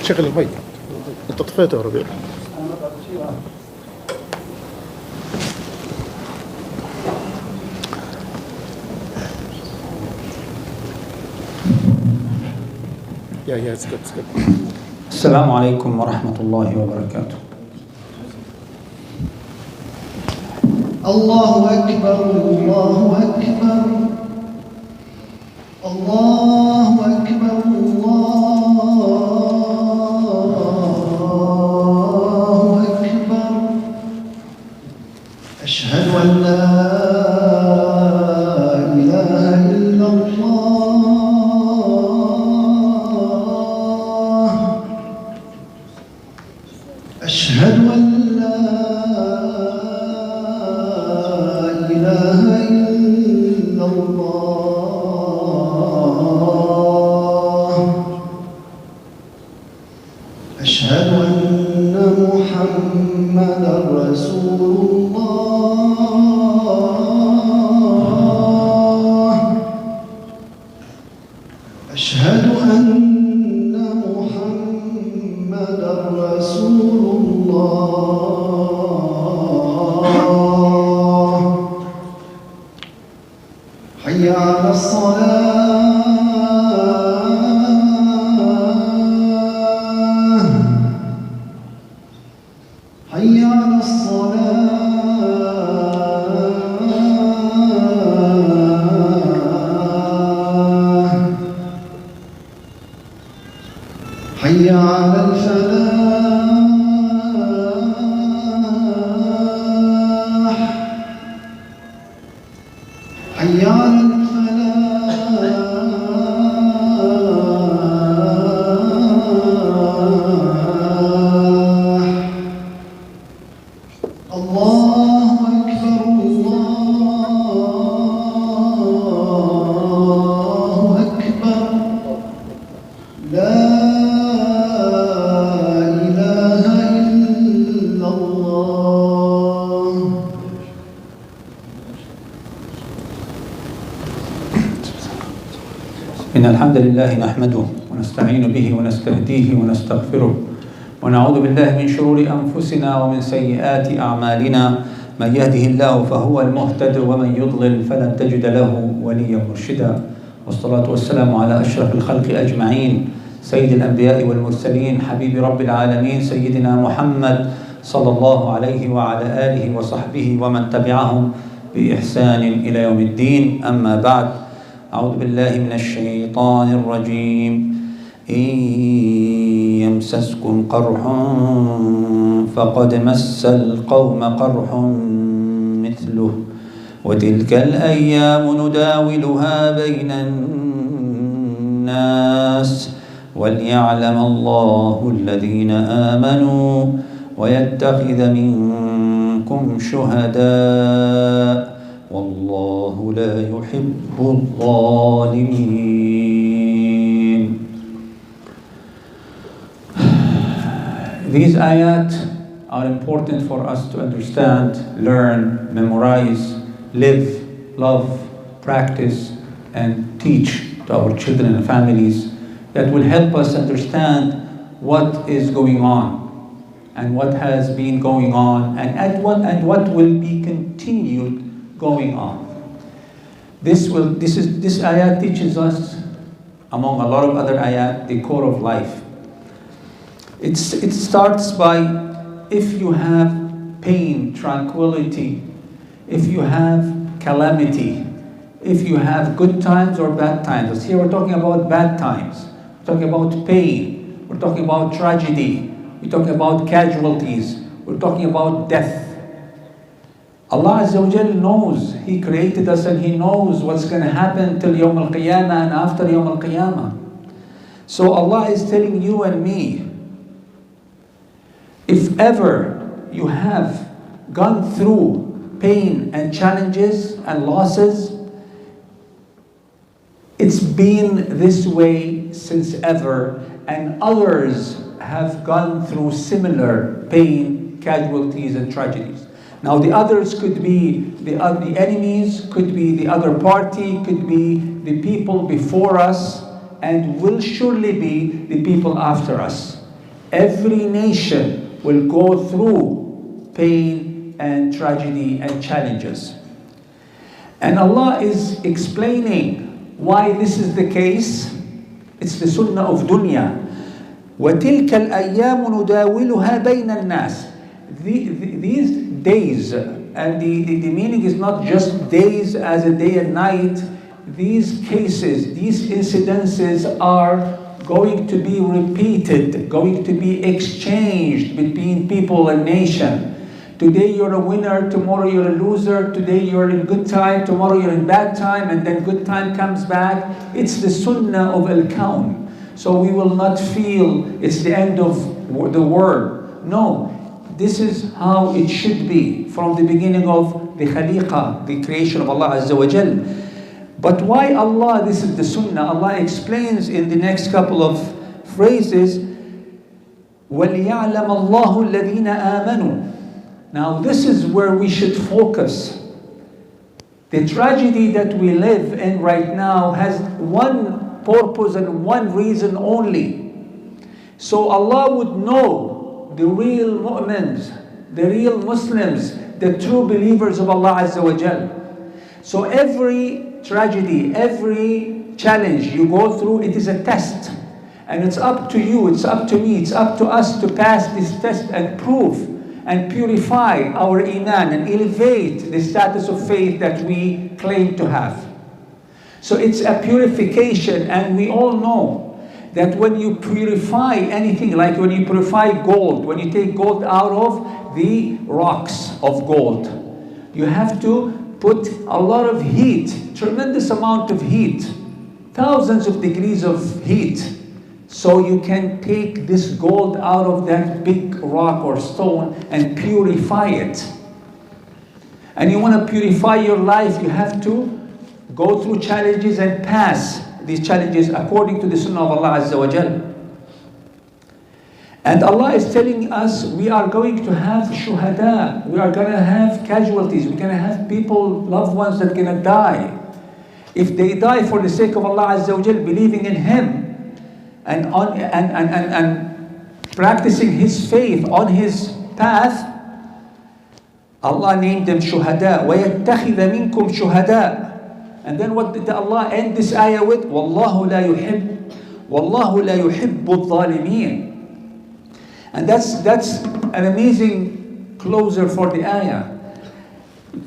شغل المي انت طفيته يا ربيع. يا اسكت. السلام عليكم ورحمة الله وبركاته. الله أكبر الله أكبر الله أكبر الله أكبر أشهد أن لا إله إلا الله أشهد أن لا إله إلا الله أشهد أن محمدا رسول الله أشهد أن محمدا رسول الله حي على الصلاة حي على الصلاة حي على الفلاح حي على الفلاح الله أكبر الله أكبر لا إله إلا الله. إن الحمد لله نحمده ونستعين به ونستهديه ونستغفره ونعوذ بالله من شرور أنفسنا ومن سيئات أعمالنا من يهده الله فهو المهتد ومن يضلل فلن تجد له وليا مرشدا والصلاة والسلام على أشرف الخلق أجمعين سيد الأنبياء والمرسلين حبيب رب العالمين سيدنا محمد صلى الله عليه وعلى آله وصحبه ومن تبعهم بإحسان إلى يوم الدين. أما بعد، أعوذ بالله من الشيطان الرجيم. إن يمسسكم قرح فقد مس القوم قرح مثله وتلك الأيام نداولها بين الناس وليعلم الله الذين آمنوا ويتخذ منكم شهداء والله لا يحب الظالمين. These ayat are important for us to understand, learn, memorize, live, love, practice, and teach to our children and families that will help us understand what is going on and what has been going on and what will be continued going on. This ayat teaches us, among a lot of other ayat, the core of life. It starts by, if you have pain, tranquility, if you have calamity, if you have good times or bad times. Here we're talking about bad times. We're talking about pain. We're talking about tragedy. We're talking about casualties. We're talking about death. Allah Azza wa Jal knows. He created us and He knows what's going to happen till Yawm al-Qiyamah and after Yawm al-Qiyamah. So Allah is telling you and me, if ever you have gone through pain and challenges and losses, it's been this way since ever, and others have gone through similar pain, casualties, and tragedies. Now the others could be the enemies, could be the other party, could be the people before us, and will surely be the people after us. Every nation will go through pain and tragedy and challenges. And Allah is explaining why this is the case. It's the sunnah of dunya. وَتِلْكَ الْأَيَّامُ نُدَاوِلُهَا بَيْنَ النَّاسِ. These days, and the meaning is not just days as a day and night. These cases, these incidences are going to be repeated, going to be exchanged between people and nation. Today you're a winner, tomorrow you're a loser. Today you're in good time, tomorrow you're in bad time, and then good time comes back. It's the sunnah of al-kawn. So we will not feel it's the end of the world. No, this is how it should be from the beginning of the khaliqa, the creation of Allah Azza wa Jal. But why Allah, this is the sunnah, Allah explains in the next couple of phrases, وَلِيَعْلَمَ اللَّهُ الَّذِينَ آمَنُوا. Now this is where we should focus. The tragedy that we live in right now has one purpose and one reason only. So Allah would know the real mu'mins, the real Muslims, the true believers of Allah Azza wa Jal. So every tragedy, every challenge you go through, it is a test. And it's up to you, it's up to me, it's up to us to pass this test and prove and purify our iman and elevate the status of faith that we claim to have. So it's a purification, and we all know that when you purify anything, like when you purify gold, when you take gold out of the rocks of gold, you have to put a lot of heat, tremendous amount of heat, thousands of degrees of heat, so you can take this gold out of that big rock or stone and purify it. And you want to purify your life, you have to go through challenges and pass these challenges according to the sunnah of Allah Azza wa Jal. And Allah is telling us we are going to have shuhada, we are going to have casualties, we're going to have people, loved ones that are going to die. If they die for the sake of Allah Azza wa Jal, believing in Him and practicing His faith on His path, Allah named them shuhada. وَيَتَّخِذَ مِنْكُمْ شُهَدَاء. And then what did Allah end this ayah with? وَاللَّهُ لَا يُحِبُّ الظَّالِمِينَ. And that's an amazing closer for the ayah.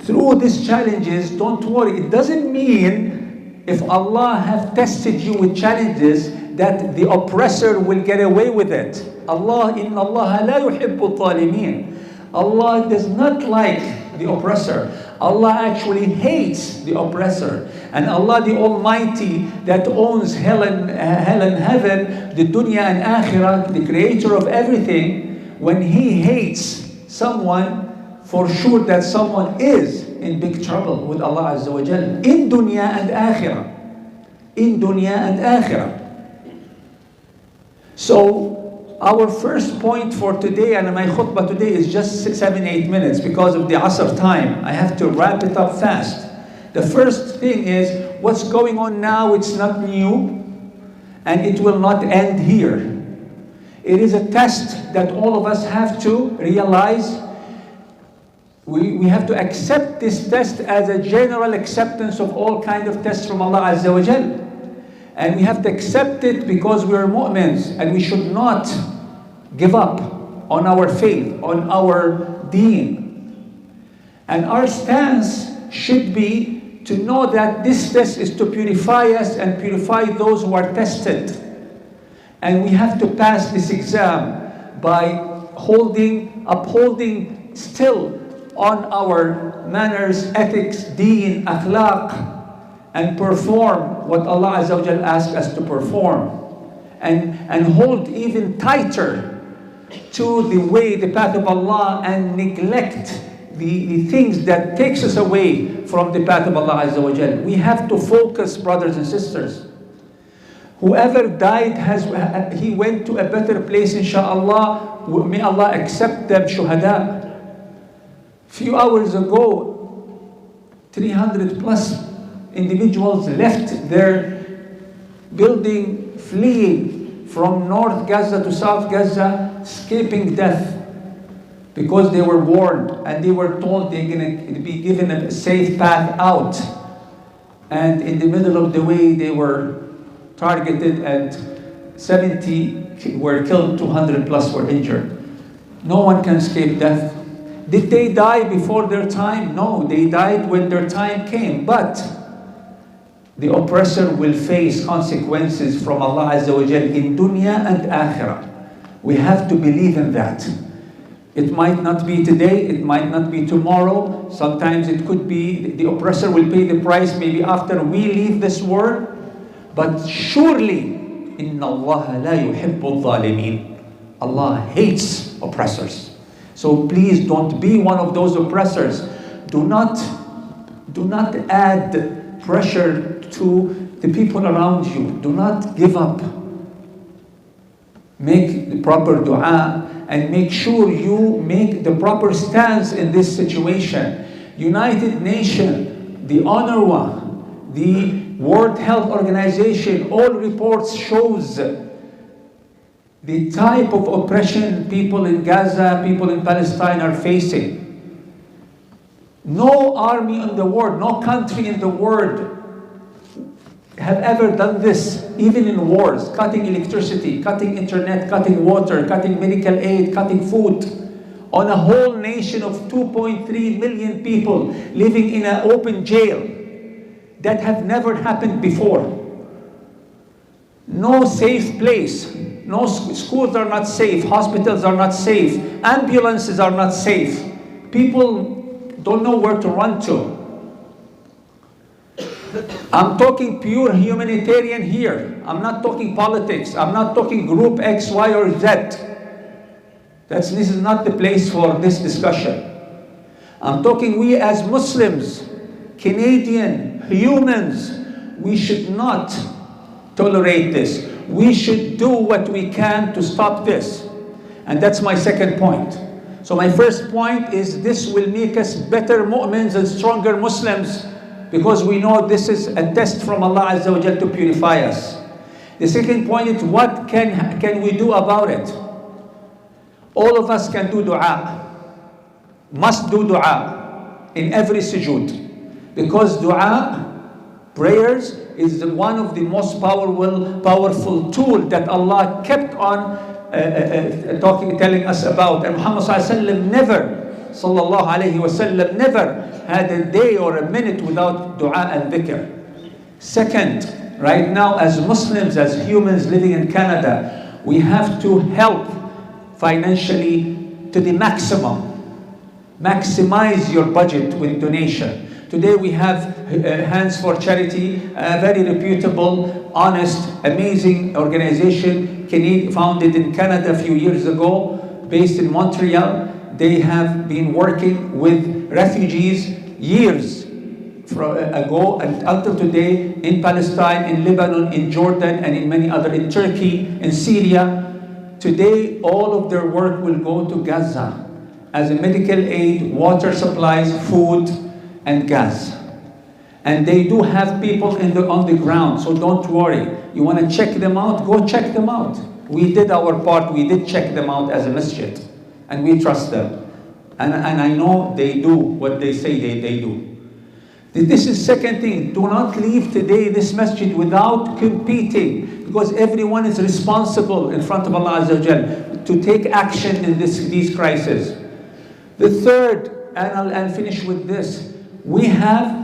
Through these challenges, don't worry. It doesn't mean if Allah have tested you with challenges that the oppressor will get away with it. Allah, إِنَّ اللَّهَ لَا يُحِبُّ الظَّالِمِينَ. Allah does not like the oppressor. Allah actually hates the oppressor. And Allah the Almighty that owns hell and heaven, the dunya and akhirah, the creator of everything, when He hates someone, for sure that someone is in big trouble with Allah Azza wa Jal. In dunya and akhirah. In dunya and akhirah. So, our first point for today, and my khutbah today is just 7-8 minutes because of the Asr time. I have to wrap it up fast. The first thing is, what's going on now, it's not new, and it will not end here. It is a test that all of us have to realize. We have to accept this test as a general acceptance of all kinds of tests from Allah Azza wa Jal. And we have to accept it because we are mu'mins, and we should not give up on our faith, on our deen. And our stance should be to know that this test is to purify us and purify those who are tested. And we have to pass this exam by upholding still on our manners, ethics, deen, akhlaq, and perform what Allah Azza wa Jal asks us to perform. And hold even tighter to the way, the path of Allah, and neglect the things that takes us away from the path of Allah Azza wa Jal. We have to focus, brothers and sisters. Whoever died, he went to a better place, inshaAllah. May Allah accept them shuhada. Few hours ago, 300 plus individuals left their building, fleeing from North Gaza to South Gaza, escaping death because they were warned and they were told they're going to be given a safe path out. And in the middle of the way, they were targeted and 70 were killed, 200 plus were injured. No one can escape death. Did they die before their time? No, they died when their time came. But the oppressor will face consequences from Allah Azza wa Jal in dunya and akhirah. We have to believe in that. It might not be today, it might not be tomorrow. Sometimes it could be the oppressor will pay the price maybe after we leave this world. But surely, Inna Allah la yuhibbu al-zalimin. Allah hates oppressors. So please don't be one of those oppressors. Do not add pressure to the people around you. Do not give up. Make the proper dua and make sure you make the proper stance in this situation. United Nations, the UNRWA, the World Health Organization, all reports shows the type of oppression people in Gaza, people in Palestine are facing. No army in the world, no country in the world have ever done this, even in wars, cutting electricity, cutting internet, cutting water, cutting medical aid, cutting food, on a whole nation of 2.3 million people living in an open jail. That have never happened before. No safe place. No schools are not safe. Hospitals are not safe. Ambulances are not safe. People don't know where to run to. I'm talking pure humanitarian here. I'm not talking politics. I'm not talking group X, Y, or Z. This is not the place for this discussion. I'm talking we as Muslims, Canadian, humans, we should not tolerate this. We should do what we can to stop this. And that's my second point. So my first point is this will make us better mu'mins and stronger Muslims because we know this is a test from Allah Azza wa Jal to purify us. The second point is what can we do about it? All of us can do dua. Must do dua in every sujood. Because dua, prayers, is one of the most powerful tool that Allah kept on telling us about. And Muhammad sallallahu alayhi wasallam never had a day or a minute without dua and dhikr. Second, right now as Muslims, as humans living in Canada, we have to help financially to the maximum. Maximize your budget with donation. Today we have Hands for Charity, a very reputable, honest, amazing organization founded in Canada a few years ago, based in Montreal. They have been working with refugees years ago and until today in Palestine, in Lebanon, in Jordan, and in many other, in Turkey, in Syria. Today, all of their work will go to Gaza as a medical aid, water supplies, food, and gas. And they do have people on the ground, so don't worry. You want to check them out? Go check them out. We did our part. We did check them out as a masjid, and we trust them. And I know they do what they say they do. This is second thing. Do not leave today this masjid without competing, because everyone is responsible in front of Allah Azza wa Jal to take action in these crises. The third, and I'll finish with this, we have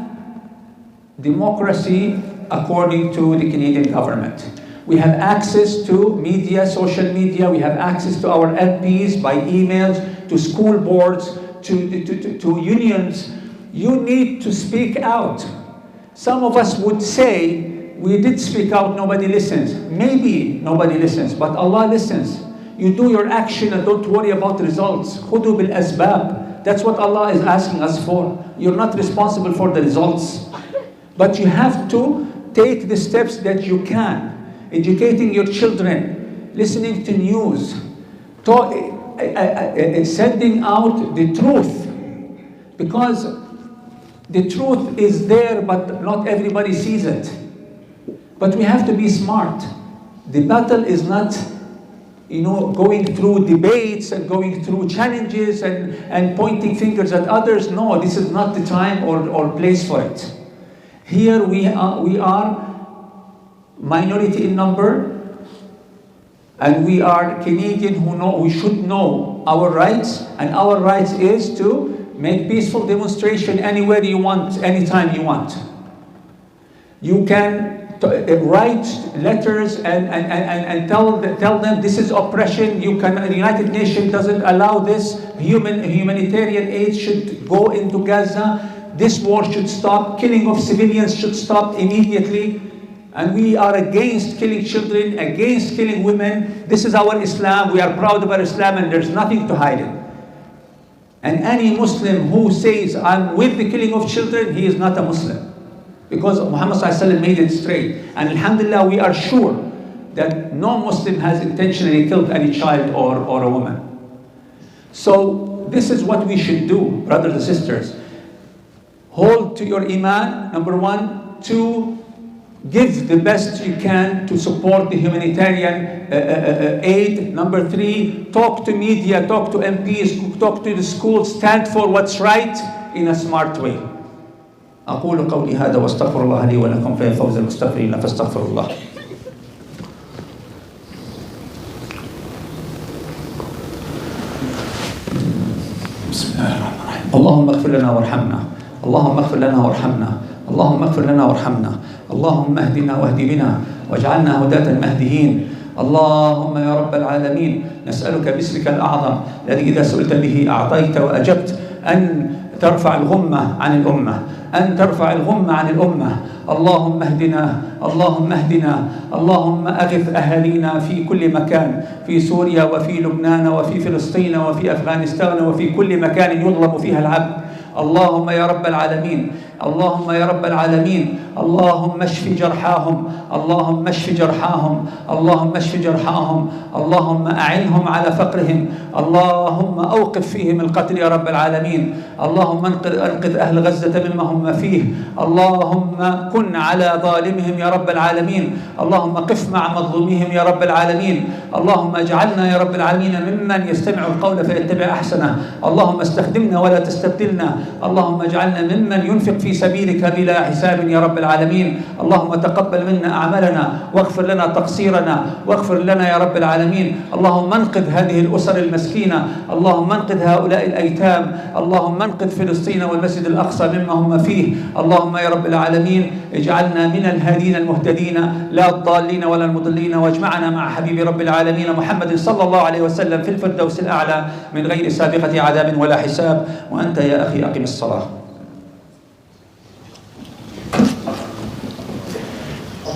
democracy according to the Canadian government. We have access to media, social media. We have access to our MPs by emails, to school boards, to unions. You need to speak out. Some of us would say, we did speak out, nobody listens. Maybe nobody listens, but Allah listens. You do your action and don't worry about results. Khudu bil asbab. That's what Allah is asking us for. You're not responsible for the results. But you have to take the steps that you can. Educating your children, listening to news, sending out the truth. Because the truth is there, but not everybody sees it. But we have to be smart. The battle is not, going through debates and going through challenges and pointing fingers at others. No, this is not the time or place for it. Here we are minority in number, and we are Canadian we should know our rights, and our rights is to make peaceful demonstration anywhere you want, anytime you want. You can write letters and tell them this is oppression. The United Nations doesn't allow this. Humanitarian aid should go into Gaza. This war should stop. Killing of civilians should stop immediately. And we are against killing children, against killing women. This is our Islam. We are proud of our Islam, and there's nothing to hide it. And any Muslim who says, I'm with the killing of children, he is not a Muslim. Because Muhammad ﷺ made it straight. And alhamdulillah, we are sure that no Muslim has intentionally killed any child or a woman. So this is what we should do, brothers and sisters. Hold to your iman, number one. Two, give the best you can to support the humanitarian aid. Number three, talk to media, talk to MPs, talk to the schools, stand for what's right in a smart way. أقول قولي هذا واستغفر الله لي ولكم فيا فوز المستغفرين فاستغفر الله. بسم الله الرحمن الرحيم. اللهم اغفر لنا وارحمنا. اللهم اغفر لنا وارحمنا. اللهم اغفر لنا وارحمنا. اللهم اهدنا واهد بنا واجعلنا هداة المهديين. اللهم يا رب العالمين نسألك باسمك الأعظم الذي إذا سئلت به أعطيت وأجبت أن ترفع الغمة عن الأمة، أن ترفع الغمة عن الأمة. اللهم اهدنا، اللهم اهدنا، اللهم أغث أهالينا في كل مكان، في سوريا وفي لبنان وفي فلسطين وفي أفغانستان وفي كل مكان يظلم فيها العبد. اللهم يا رب العالمين، اللهم يا رب العالمين، اللهم اشف جرحاهم، اللهم اشف جرحاهم، اللهم اشف جرحاهم، اللهم أعنهم على فقرهم، اللهم أوقف فيهم القتل يا رب العالمين، اللهم أنقذ أهل غزة مما هم فيه، اللهم كن على ظالمهم يا رب العالمين، اللهم قف مع مظلوميهم يا رب العالمين، اللهم اجعلنا يا رب العالمين ممن يستمع القول فيتبع أحسنه، اللهم استخدمنا ولا تستبدلنا، اللهم اجعلنا ممن ينفق في سبيلك بلا حساب يا رب العالمين، اللهم تقبل منا أعمالنا واغفر لنا تقصيرنا واغفر لنا يا رب العالمين، اللهم انقذ هذه الأسر المسكينة، اللهم انقذ هؤلاء الأيتام، اللهم انقذ فلسطين والمسجد الأقصى مما هم فيه، اللهم يا رب العالمين اجعلنا من الهادين المهتدين لا الضالين ولا المضلين، واجمعنا مع حبيب رب العالمين محمد صلى الله عليه وسلم في الفردوس الأعلى من غير سابقة عذاب ولا حساب. وأنت يا أخي أقم الصلاة.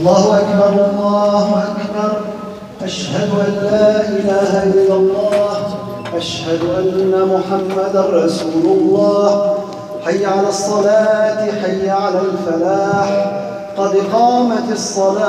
الله أكبر الله أكبر، أشهد أن لا إله إلا الله، أشهد أن محمدًا رسول الله، حي على الصلاة حي على الفلاح، قد قامت الصلاة.